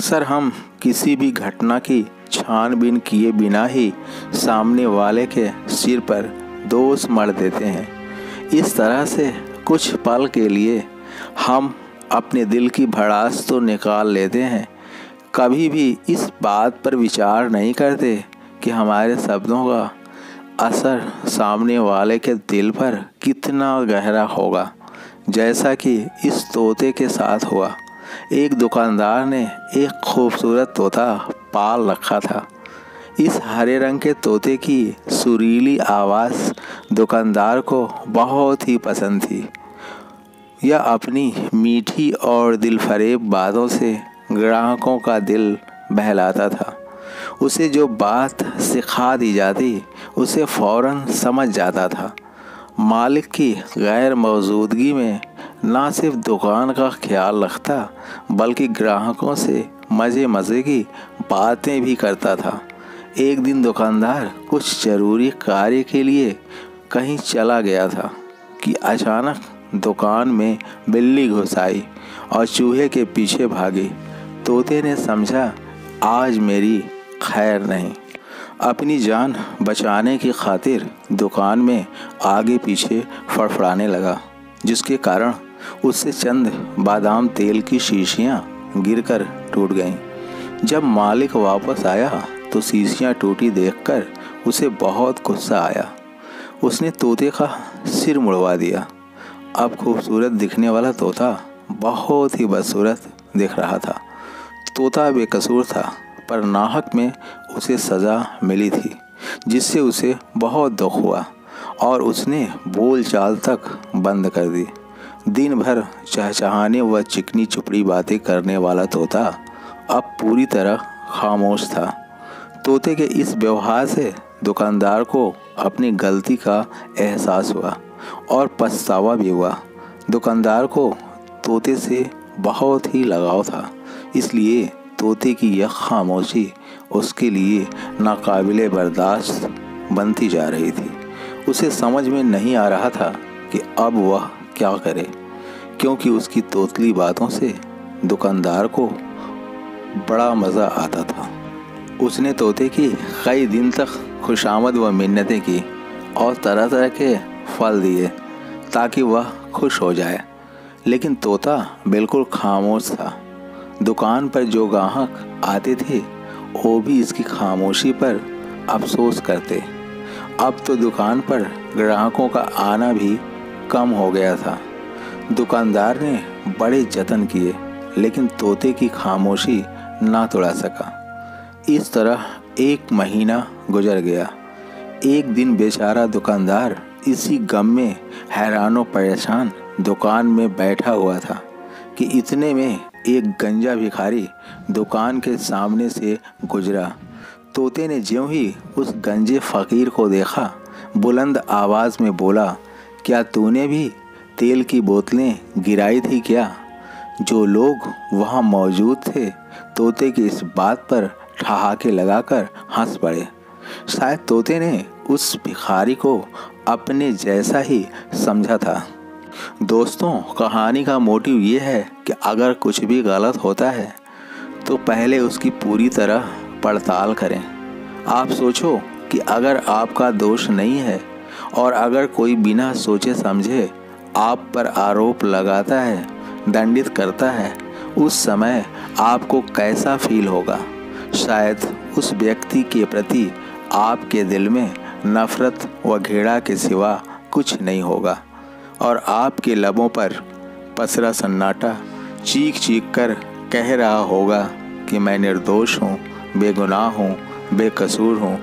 अक्सर हम किसी भी घटना की छानबीन किए बिना ही सामने वाले के सिर पर दोष मढ़ देते हैं। इस तरह से कुछ पल के लिए हम अपने दिल की भड़ास तो निकाल लेते हैं, कभी भी इस बात पर विचार नहीं करते कि हमारे शब्दों का असर सामने वाले के दिल पर कितना गहरा होगा। जैसा कि इस तोते के साथ हुआ। एक दुकानदार ने एक खूबसूरत तोता पाल रखा था। इस हरे रंग के तोते की सुरीली आवाज़ दुकानदार को बहुत ही पसंद थी। यह अपनी मीठी और दिलफरेब बातों से ग्राहकों का दिल बहलाता था। उसे जो बात सिखा दी जाती उसे फ़ौरन समझ जाता था। मालिक की गैर मौजूदगी में ना सिर्फ दुकान का ख्याल रखता बल्कि ग्राहकों से मज़े की बातें भी करता था। एक दिन दुकानदार कुछ ज़रूरी कार्य के लिए कहीं चला गया था कि अचानक दुकान में बिल्ली घुस आई और चूहे के पीछे भागी। तोते ने समझा आज मेरी खैर नहीं। अपनी जान बचाने की खातिर दुकान में आगे पीछे फड़फड़ाने लगा, जिसके कारण उससे चंद बादाम तेल की शीशियां गिरकर टूट गईं। जब मालिक वापस आया तो शीशियां टूटी देखकर उसे बहुत गुस्सा आया। उसने तोते का सिर मुड़वा दिया। अब खूबसूरत दिखने वाला तोता बहुत ही बदसूरत दिख रहा था। तोता बेकसूर था, पर नाहक में उसे सज़ा मिली थी, जिससे उसे बहुत दुख हुआ और उसने बोलचाल तक बंद कर दी। दिन भर चहचहाने व चिकनी चुपड़ी बातें करने वाला तोता अब पूरी तरह खामोश था। तोते के इस व्यवहार से दुकानदार को अपनी गलती का एहसास हुआ और पछतावा भी हुआ। दुकानदार को तोते से बहुत ही लगाव था, इसलिए तोते की यह खामोशी उसके लिए नाकाबिले बर्दाश्त बनती जा रही थी। उसे समझ में नहीं आ रहा था कि अब वह क्या करे, क्योंकि उसकी तोतली बातों से दुकानदार को बड़ा मज़ा आता था। उसने तोते की कई दिन तक खुशामद व मिन्नतें की और तरह तरह के फल दिए ताकि वह खुश हो जाए, लेकिन तोता बिल्कुल खामोश था। दुकान पर जो ग्राहक आते थे वो भी इसकी खामोशी पर अफसोस करते। अब तो दुकान पर ग्राहकों का आना भी कम हो गया था। दुकानदार ने बड़े जतन किए, लेकिन तोते की खामोशी ना तोड़ा सका। इस तरह एक महीना गुजर गया। एक दिन बेचारा दुकानदार इसी गम में हैरानो परेशान दुकान में बैठा हुआ था कि इतने में एक गंजा भिखारी दुकान के सामने से गुजरा। तोते ने ज्यों ही उस गंजे फ़कीर को देखा, बुलंद आवाज़ में बोला, क्या तूने भी तेल की बोतलें गिराई थी क्या? जो लोग वहाँ मौजूद थे तोते की इस बात पर ठहाके लगाकर हंस पड़े। शायद तोते ने उस भिखारी को अपने जैसा ही समझा था। दोस्तों, कहानी का मोटिव ये है कि अगर कुछ भी गलत होता है तो पहले उसकी पूरी तरह पड़ताल करें। आप सोचो कि अगर आपका दोष नहीं है और अगर कोई बिना सोचे समझे आप पर आरोप लगाता है, दंडित करता है, उस समय आपको कैसा फील होगा? शायद उस व्यक्ति के प्रति आपके दिल में नफ़रत व घृणा के सिवा कुछ नहीं होगा और आपके लबों पर पसरा सन्नाटा चीख चीख कर कह रहा होगा कि मैं निर्दोष हूँ, बेगुनाह हूँ, बेकसूर हूँ।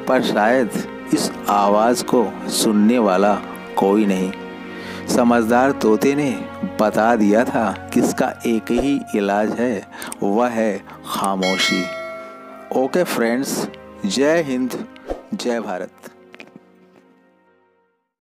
पर शायद इस आवाज़ को सुनने वाला कोई नहीं। समझदार तोते ने बता दिया था कि इसका एक ही इलाज है, वह है खामोशी। ओके फ्रेंड्स, जय हिंद, जय भारत।